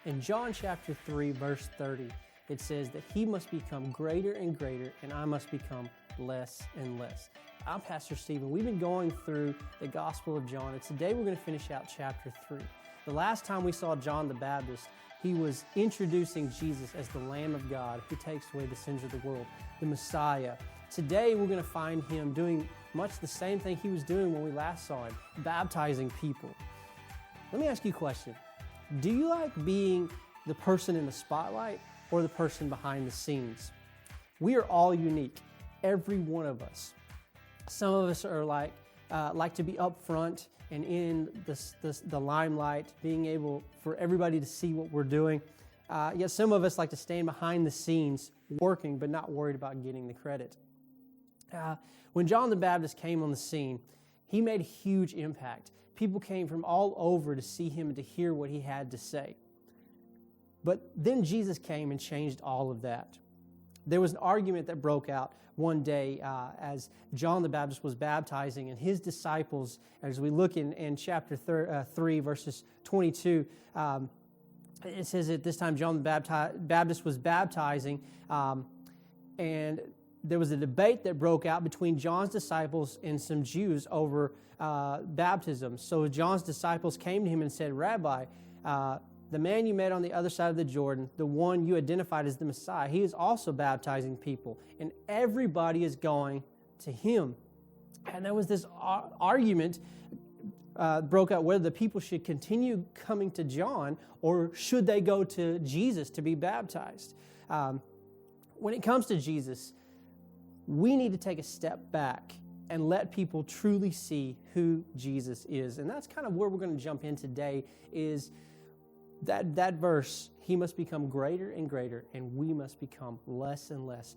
In John chapter 3, verse 30, it says that he must become greater and greater, and I must become less and less. I'm Pastor Stephen. We've been going through the Gospel of John, and today we're going to finish out chapter 3. The last time we saw John the Baptist, he was introducing Jesus as the Lamb of God who takes away the sins of the world, the Messiah. Today we're going to find him doing much the same thing he was doing when we last saw him, baptizing people. Let me ask you a question. Do you like being the person in the spotlight or the person behind the scenes? We are all unique, every one of us. Some of us are like to be up front and in the limelight, being able for everybody to see what we're doing. Yet some of us like to stand behind the scenes, working, but not worried about getting the credit. When John the Baptist came on the scene, he made a huge impact. People came from all over to see him and to hear what he had to say. But then Jesus came and changed all of that. There was an argument that broke out one day as John the Baptist was baptizing, and his disciples, as we look in chapter 3, verses 22, it says at this time John the Baptist was baptizing, and there was a debate that broke out between John's disciples and some Jews over baptism. So John's disciples came to him and said, "Rabbi, the man you met on the other side of the Jordan, the one you identified as the Messiah, he is also baptizing people, and everybody is going to him." And there was this argument broke out whether the people should continue coming to John or should they go to Jesus to be baptized. When it comes to Jesus, we need to take a step back and let people truly see who Jesus is. And that's kind of where we're going to jump in today, is that verse, he must become greater and greater, and we must become less and less,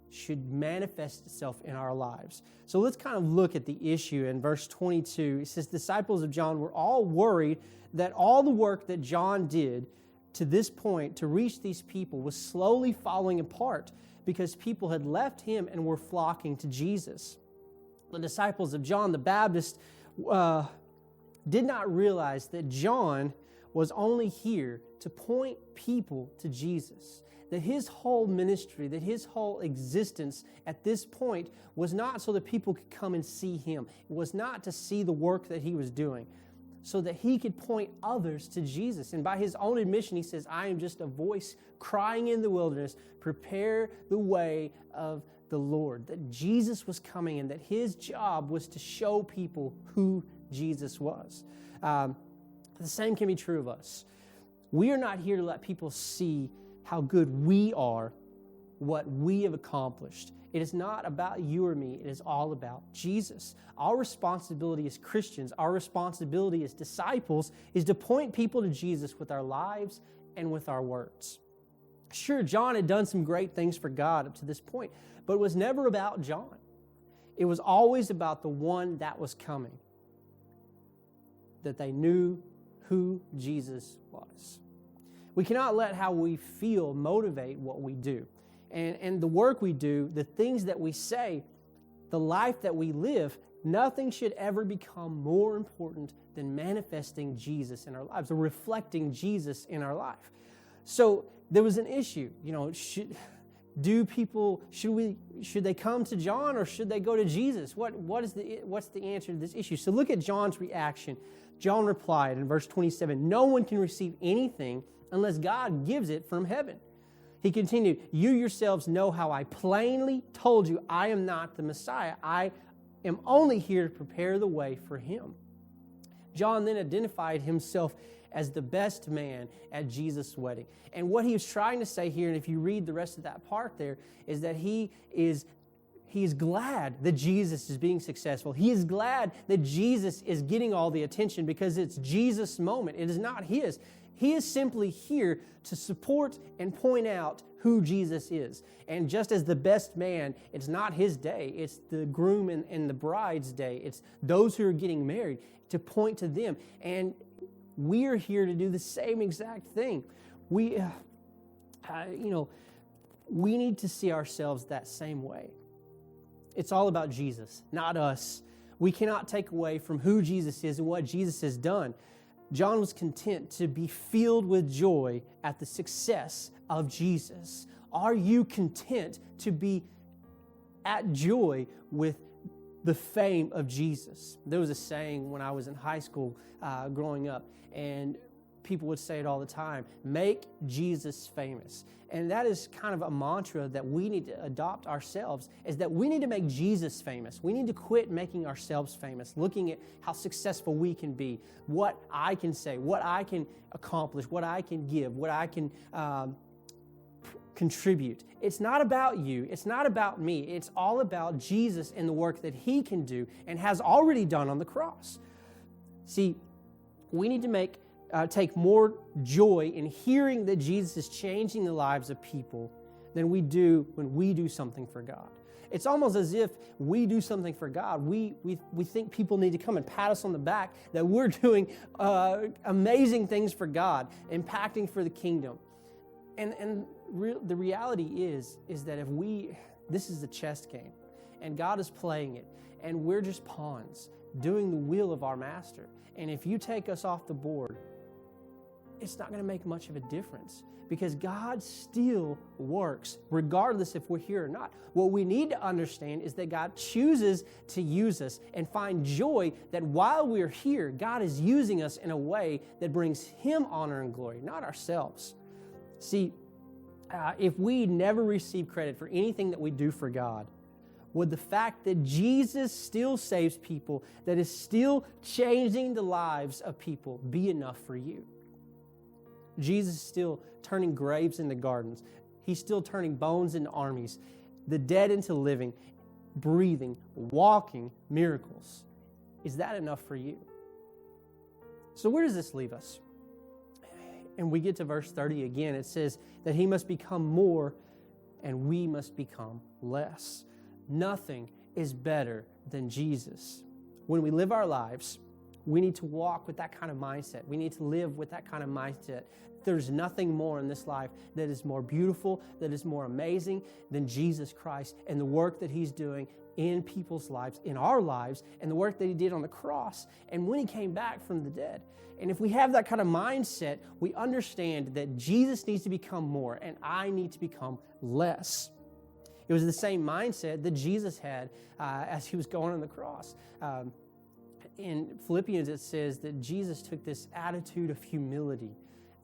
should manifest itself in our lives. So let's kind of look at the issue in verse 22. It says, disciples of John were all worried that all the work that John did to this point to reach these people was slowly falling apart because people had left him and were flocking to Jesus. The disciples of John the Baptist did not realize that John was only here to point people to Jesus. That his whole ministry, that his whole existence at this point was not so that people could come and see him. It was not to see the work that he was doing, so that he could point others to Jesus. And by his own admission, he says, "I am just a voice crying in the wilderness, prepare the way of the Lord." That Jesus was coming and that his job was to show people who Jesus was. The same can be true of us. We are not here to let people see how good we are, what we have accomplished. It is not about you or me. It is all about Jesus. Our responsibility as Christians, our responsibility as disciples, is to point people to Jesus with our lives and with our words. Sure, John had done some great things for God up to this point, but it was never about John. It was always about the one that was coming, that they knew who Jesus was. We cannot let how we feel motivate what we do. And the work we do, the things that we say, the life that we live, nothing should ever become more important than manifesting Jesus in our lives, or reflecting Jesus in our life. So there was an issue, should they come to John or should they go to Jesus? What's the answer to this issue? So look at John's reaction. John replied in verse 27, "No one can receive anything unless God gives it from heaven." He continued, "You yourselves know how I plainly told you I am not the Messiah. I am only here to prepare the way for him." John then identified himself as the best man at Jesus' wedding. And what he was trying to say here, and if you read the rest of that part there, is that he is glad that Jesus is being successful. He is glad that Jesus is getting all the attention because it's Jesus' moment. It is not his. He is simply here to support and point out who Jesus is. And just as the best man, it's not his day. It's the groom and the bride's day. It's those who are getting married, to point to them. And we are here to do the same exact thing. We need to see ourselves that same way. It's all about Jesus, not us. We cannot take away from who Jesus is and what Jesus has done. John was content to be filled with joy at the success of Jesus. Are you content to be at joy with the fame of Jesus? There was a saying when I was in high school growing up, and people would say it all the time, make Jesus famous. And that is kind of a mantra that we need to adopt ourselves, is that we need to make Jesus famous. We need to quit making ourselves famous, looking at how successful we can be, what I can say, what I can accomplish, what I can give, what I can contribute. It's not about you. It's not about me. It's all about Jesus and the work that He can do and has already done on the cross. See, we need to take more joy in hearing that Jesus is changing the lives of people than we do when we do something for God. It's almost as if we do something for God. We think people need to come and pat us on the back that we're doing amazing things for God, impacting for the kingdom. And the reality is that this is a chess game, and God is playing it, and we're just pawns doing the will of our master. And if you take us off the board, it's not going to make much of a difference, because God still works regardless if we're here or not. What we need to understand is that God chooses to use us, and find joy that while we're here, God is using us in a way that brings Him honor and glory, not ourselves. See, if we never receive credit for anything that we do for God, would the fact that Jesus still saves people, that is still changing the lives of people, be enough for you? Jesus is still turning graves into gardens. He's still turning bones into armies, the dead into living, breathing, walking miracles. Is that enough for you? So where does this leave us? And we get to verse 30 again. It says that He must become more and we must become less. Nothing is better than Jesus. When we live our lives, we need to walk with that kind of mindset. We need to live with that kind of mindset. There's nothing more in this life that is more beautiful, that is more amazing than Jesus Christ and the work that He's doing in people's lives, in our lives, and the work that He did on the cross and when He came back from the dead. And if we have that kind of mindset, we understand that Jesus needs to become more and I need to become less. It was the same mindset that Jesus had as He was going on the cross. In Philippians, it says that Jesus took this attitude of humility,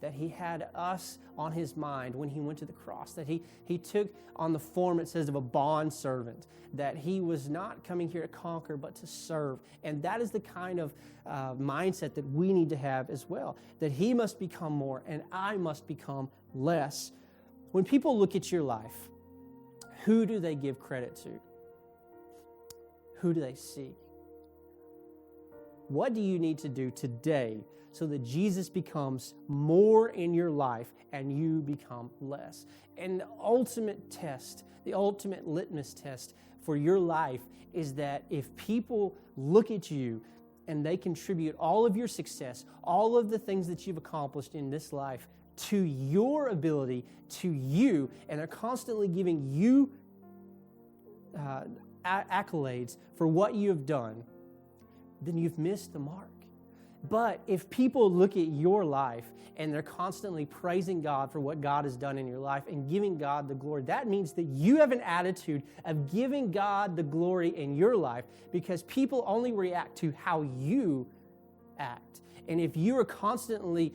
that He had us on His mind when He went to the cross, that He took on the form, it says, of a bond servant, that He was not coming here to conquer, but to serve. And that is the kind of mindset that we need to have as well, that He must become more and I must become less. When people look at your life, who do they give credit to? Who do they see? What do you need to do today so that Jesus becomes more in your life and you become less? And the ultimate test, the ultimate litmus test for your life is that if people look at you and they contribute all of your success, all of the things that you've accomplished in this life to your ability, to you, and they're constantly giving you accolades for what you have done, then you've missed the mark. But if people look at your life and they're constantly praising God for what God has done in your life and giving God the glory, that means that you have an attitude of giving God the glory in your life, because people only react to how you act. And if you are constantly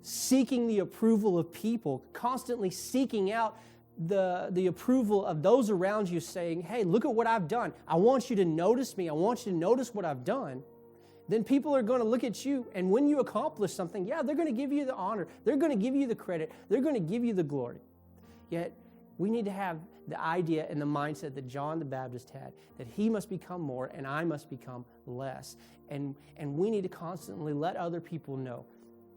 seeking the approval of people, constantly seeking out the approval of those around you, saying, hey, look at what I've done. I want you to notice me. I want you to notice what I've done. Then people are going to look at you, and when you accomplish something, yeah, they're going to give you the honor. They're going to give you the credit. They're going to give you the glory. Yet, we need to have the idea and the mindset that John the Baptist had, that he must become more and I must become less. And we need to constantly let other people know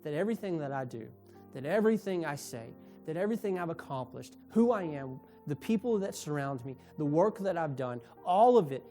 that everything that I do, that everything I say, that everything I've accomplished, who I am, the people that surround me, the work that I've done, all of it,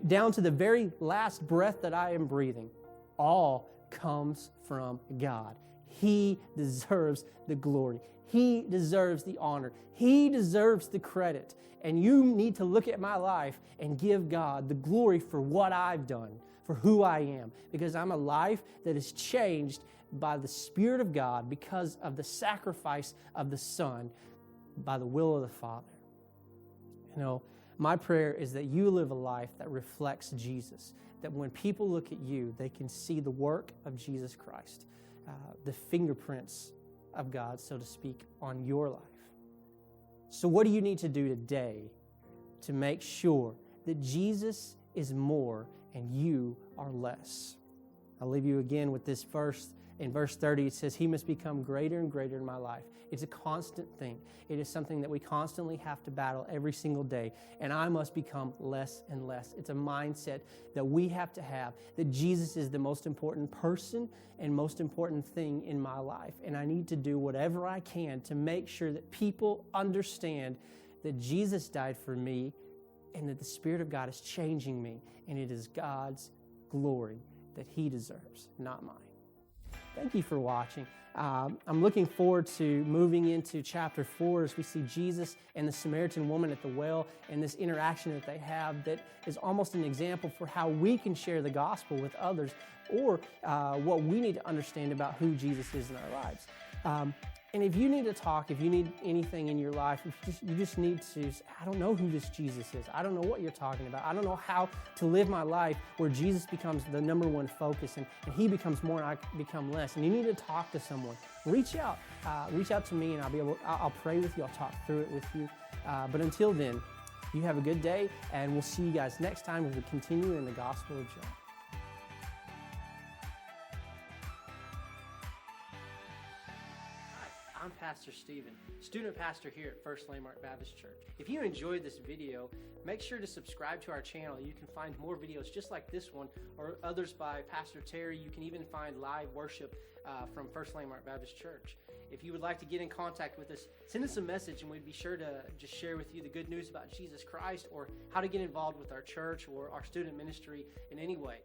down to the very last breath that I am breathing, all comes from God. He deserves the glory. He deserves the honor. He deserves the credit. And you need to look at my life and give God the glory for what I've done, for who I am, because I'm a life that is changed by the Spirit of God because of the sacrifice of the Son, by the will of the Father. You know, my prayer is that you live a life that reflects Jesus, that when people look at you, they can see the work of Jesus Christ, the fingerprints of God, so to speak, on your life. So what do you need to do today to make sure that Jesus is more and you are less? I'll leave you again with this verse. In verse 30, it says, He must become greater and greater in my life. It's a constant thing. It is something that we constantly have to battle every single day. And I must become less and less. It's a mindset that we have to have, that Jesus is the most important person and most important thing in my life. And I need to do whatever I can to make sure that people understand that Jesus died for me and that the Spirit of God is changing me. And it is God's glory that He deserves, not mine. Thank you for watching. I'm looking forward to moving into chapter 4 as we see Jesus and the Samaritan woman at the well and this interaction that they have that is almost an example for how we can share the gospel with others, or what we need to understand about who Jesus is in our lives. And if you need to talk, if you need anything in your life, you just need to, I don't know who this Jesus is. I don't know what you're talking about. I don't know how to live my life where Jesus becomes the number one focus and He becomes more and I become less. And you need to talk to someone. Reach out. Reach out to me and I'll pray with you. I'll talk through it with you. But until then, you have a good day, and we'll see you guys next time as we continue in the Gospel of John. I'm Pastor Stephen, student pastor here at First Landmark Baptist Church. If you enjoyed this video, make sure to subscribe to our channel. You can find more videos just like this one or others by Pastor Terry. You can even find live worship from First Landmark Baptist Church. If you would like to get in contact with us, send us a message and we'd be sure to just share with you the good news about Jesus Christ or how to get involved with our church or our student ministry in any way.